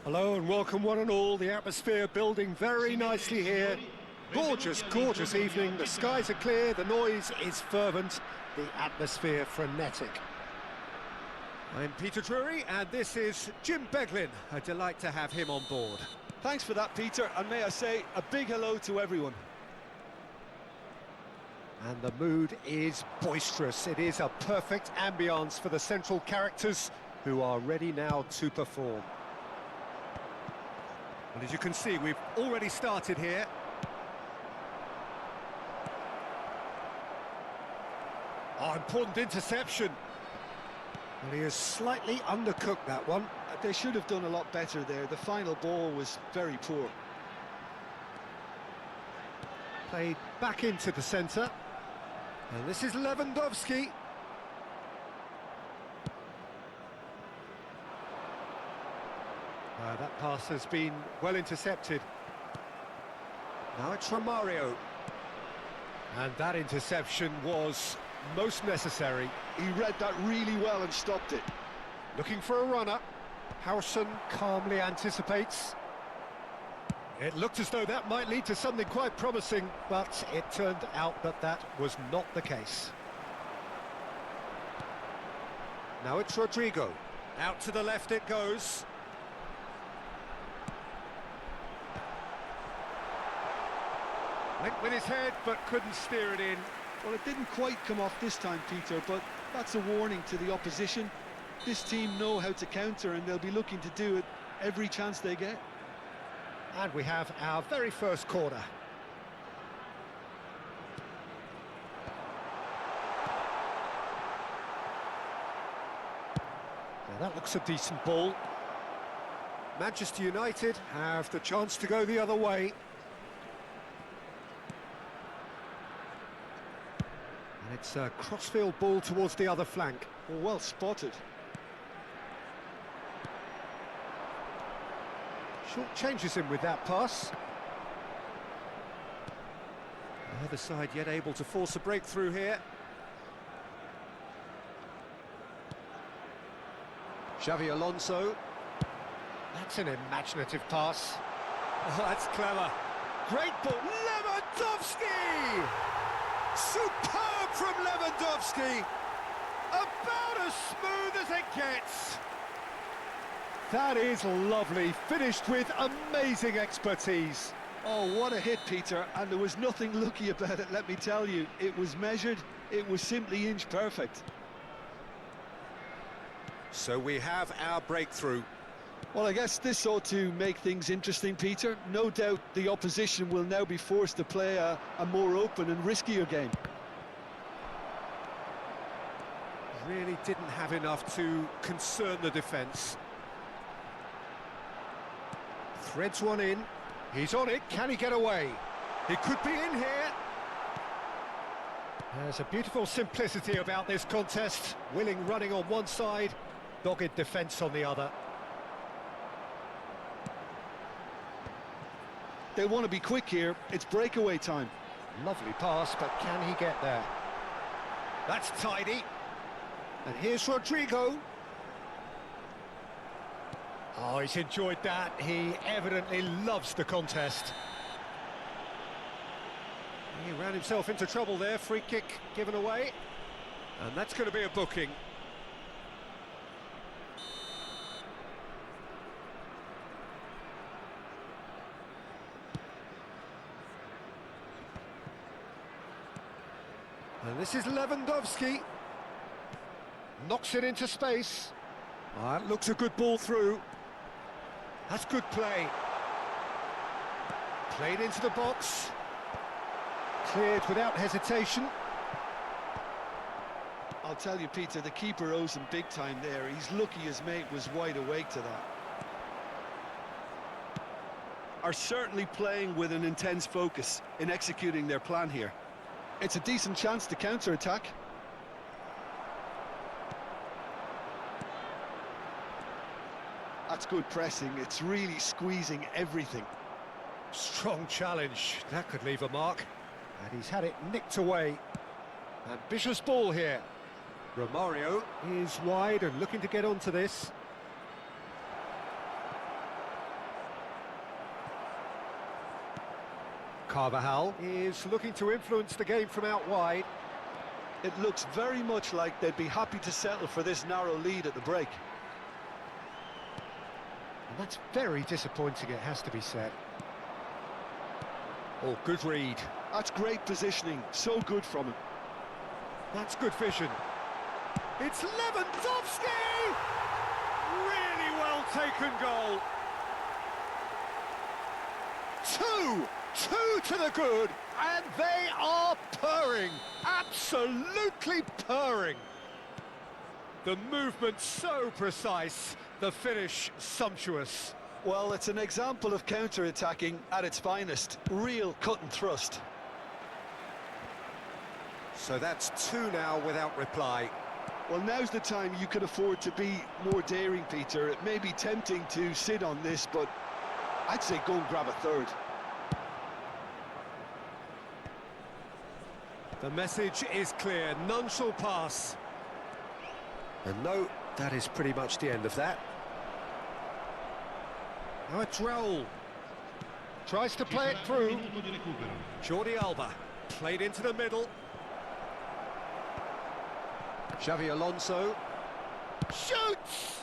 Hello and welcome one and all. The atmosphere building very nicely here. Gorgeous, gorgeous evening. The skies are clear, the noise is fervent, the atmosphere frenetic. I'm Peter Drury and this is Jim Beglin. A delight to have him on board. Thanks for that, Peter, and may I say a big hello to everyone. And the mood is boisterous. It is a perfect ambience for the central characters who are ready now to perform. And as you can see, we've already started here. Oh, important interception. Well, he has slightly undercooked that one. They should have done a lot better there. The final ball was very poor. Played back into the centre. And this is Lewandowski. That pass has been well intercepted. Now it's Romario. And that interception was most necessary. He read that really well and stopped it. Looking for a runner. Howson calmly anticipates. It looked as though that might lead to something quite promising, but it turned out that that was not the case. Now it's Rodrigo. Out to the left it goes. Went with his head, but couldn't steer it in. Well, it didn't quite come off this time, Peter, but that's a warning to the opposition. This team know how to counter, and they'll be looking to do it every chance they get. And we have our very first corner. Now that looks a decent ball. Manchester United have the chance to go the other way. And it's a crossfield ball towards the other flank. Well spotted. Short changes him with that pass. The other side yet able to force a breakthrough here. Xavi Alonso. That's an imaginative pass. Oh, that's clever. Great ball. Lewandowski! Superb from Lewandowski! About as smooth as it gets. That is lovely, finished with amazing expertise. Oh, what a hit, Peter, and there was nothing lucky about it, let me tell you. It was measured, it was simply inch perfect. So we have our breakthrough. Well, I guess this ought to make things interesting, Peter. No doubt the opposition will now be forced to play a more open and riskier game. Really didn't have enough to concern the defence. Threads one in. He's on it. Can he get away? He could be in here. There's a beautiful simplicity about this contest. Willing running on one side, dogged defence on the other. They want to be quick here. It's breakaway time. Lovely pass, but can he get there? That's tidy. And here's Rodrigo. Oh, he's enjoyed that. He evidently loves the contest. He ran himself into trouble there. Free kick given away. And that's going to be a booking. And this is Lewandowski. Knocks it into space. That looks a good ball through. That's good play. Played into the box. Cleared without hesitation. I'll tell you, Peter, the keeper owes him big time there. He's lucky his mate was wide awake to that. Are certainly playing with an intense focus in executing their plan here. It's a decent chance to counter-attack. That's good pressing. It's really squeezing everything. Strong challenge. That could leave a mark. And he's had it nicked away. Ambitious ball here. Romario is wide and looking to get onto this. Carvajal is looking to influence the game from out wide. It looks very much like they'd be happy to settle for this narrow lead at the break. And that's very disappointing, it has to be said. Oh, good read. That's great positioning, so good from him. That's good vision. It's Lewandowski! Really well taken goal. Two to the good, and they are purring, absolutely purring. The movement so precise, the finish sumptuous. Well, it's an example of counter-attacking at its finest, real cut and thrust. So that's two now without reply. Well, now's the time you can afford to be more daring, Peter. It may be tempting to sit on this, but I'd say go and grab a third. The message is clear, none shall pass. And no, that is pretty much the end of that. Now it's Raul. Tries to play it through. Jordi Alba, played into the middle. Xavi Alonso. Shoots!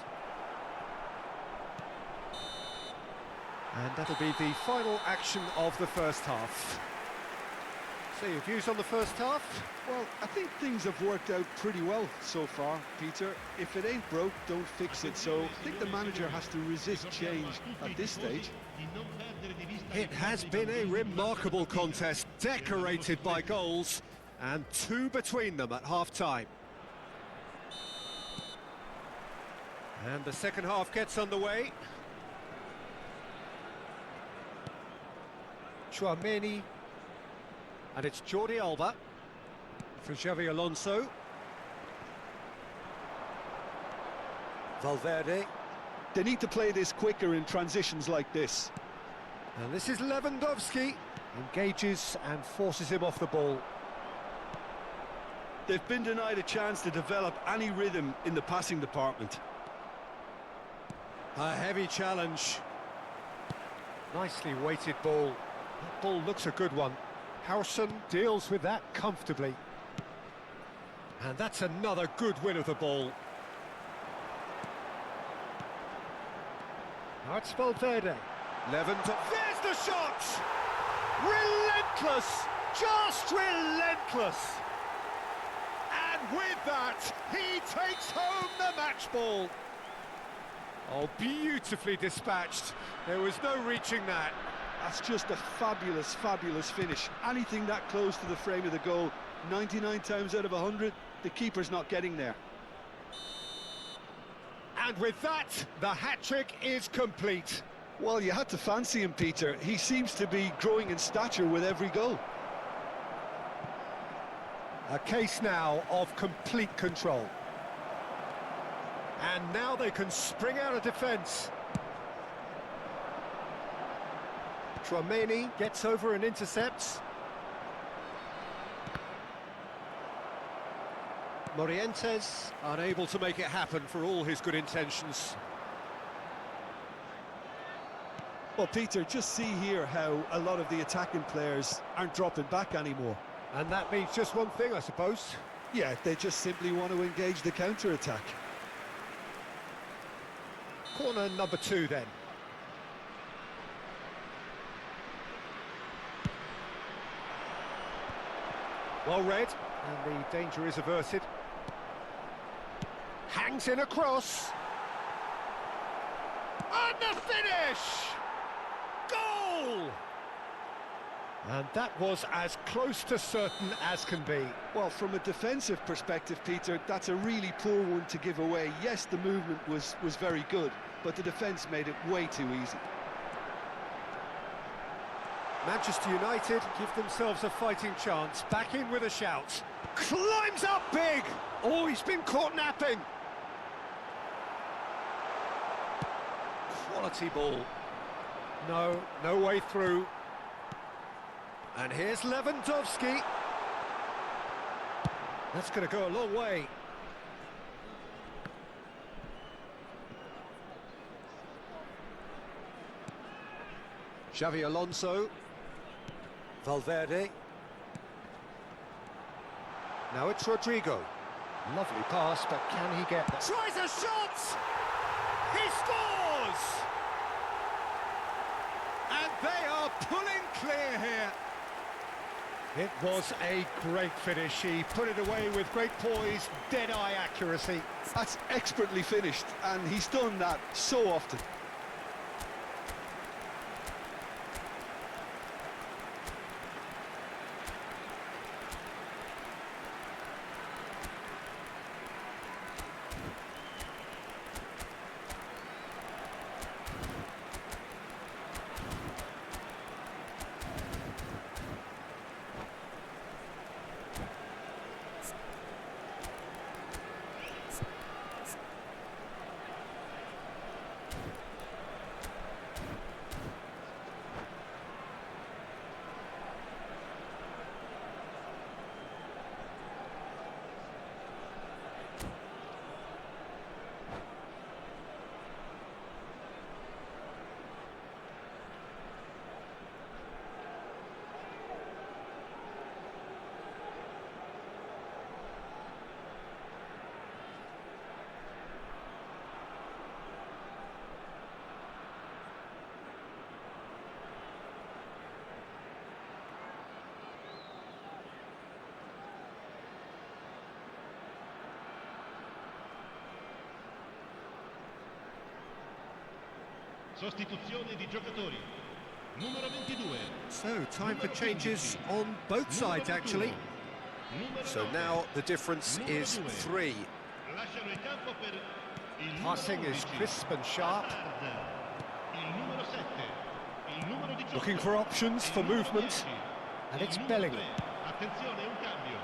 And that'll be the final action of the first half. So your views on the first half? Well, I think things have worked out pretty well so far, Peter. If it ain't broke, don't fix it. So I think the manager has to resist change at this stage. It has been a remarkable contest, decorated by goals, and two between them at half-time. And the second half gets underway. Chouameni. And it's Jordi Alba for Xavi Alonso. Valverde. They need to play this quicker in transitions like this. And this is Lewandowski. Engages and forces him off the ball. They've been denied a chance to develop any rhythm in the passing department. A heavy challenge. Nicely weighted ball. That ball looks a good one. Harrison deals with that comfortably. And that's another good win of the ball. Now it's Valverde. There's the shot! Relentless! Just relentless! And with that, he takes home the match ball. Oh, beautifully dispatched. There was no reaching that. That's just a fabulous, fabulous finish. Anything that close to the frame of the goal, 99 times out of 100, the keeper's not getting there. And with that, the hat-trick is complete. Well, you had to fancy him, Peter. He seems to be growing in stature with every goal. A case now of complete control. And now they can spring out of defence. Chouameni gets over and intercepts. Morientes unable to make it happen for all his good intentions. Well, Peter, just see here how a lot of the attacking players aren't dropping back anymore. And that means just one thing, I suppose. Yeah, they just simply want to engage the counter-attack. Corner number 2 then. Well read, and the danger is averted. Hangs in a cross. And the finish! Goal! And that was as close to certain as can be. Well, from a defensive perspective, Peter, that's a really poor one to give away. Yes, the movement was very good, but the defence made it way too easy. Manchester United give themselves a fighting chance. Back in with a shout. Climbs up big! Oh, he's been caught napping. Quality ball. No way through. And here's Lewandowski. That's going to go a long way. Xavi Alonso. Valverde. Now it's Rodrigo. Lovely pass, but can he get that? Tries a shot! He scores! And they are pulling clear here. It was a great finish. He put it away with great poise, dead-eye accuracy. That's expertly finished, and he's done that so often. Sostituzione di giocatori. Numero 22. So, time for changes on both sides, actually. So now the difference is 3. Lasciano il campo per il Passing is crisp and sharp. Il numero 7. Il numero 18. Looking for options for movement. And it's Bellingham. Attenzione, un cambio.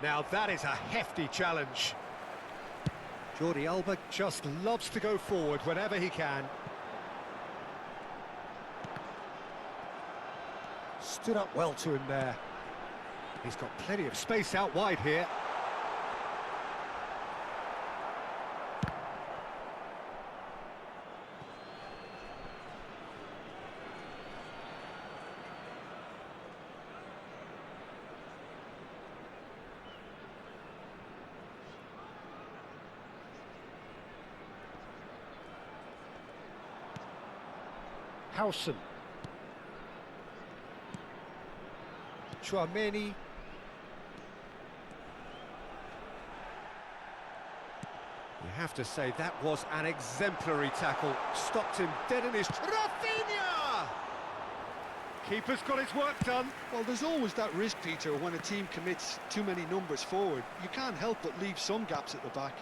Now that is a hefty challenge. Jordi Alba just loves to go forward whenever he can. Stood up well to him there. He's got plenty of space out wide here. Howson. Chouameni. You have to say that was an exemplary tackle. Stopped him dead in his... Rafinha! Keeper's got his work done. Well, there's always that risk, Peter, when a team commits too many numbers forward. You can't help but leave some gaps at the back.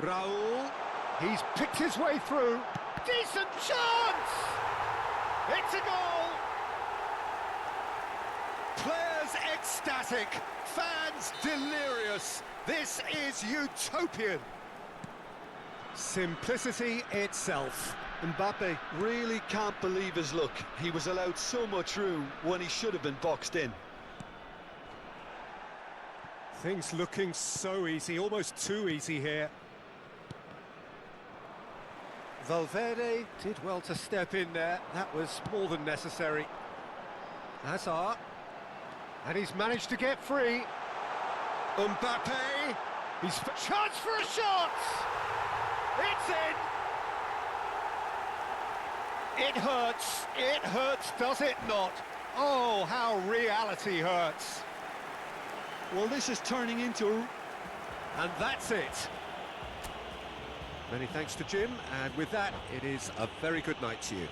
Raul. He's picked his way through. Decent chance! It's a goal! Players ecstatic, fans delirious. This is utopian. Simplicity itself. Mbappe really can't believe his luck. He was allowed so much room when he should have been boxed in. Things looking so easy, almost too easy here. Valverde did well to step in there. That was more than necessary. Hazard. And he's managed to get free. Mbappe. He's chance for a shot! It's in! It hurts, does it not? Oh, how reality hurts. Well, this is turning into... And that's it. Many thanks to Jim, and with that, it is a very good night to you.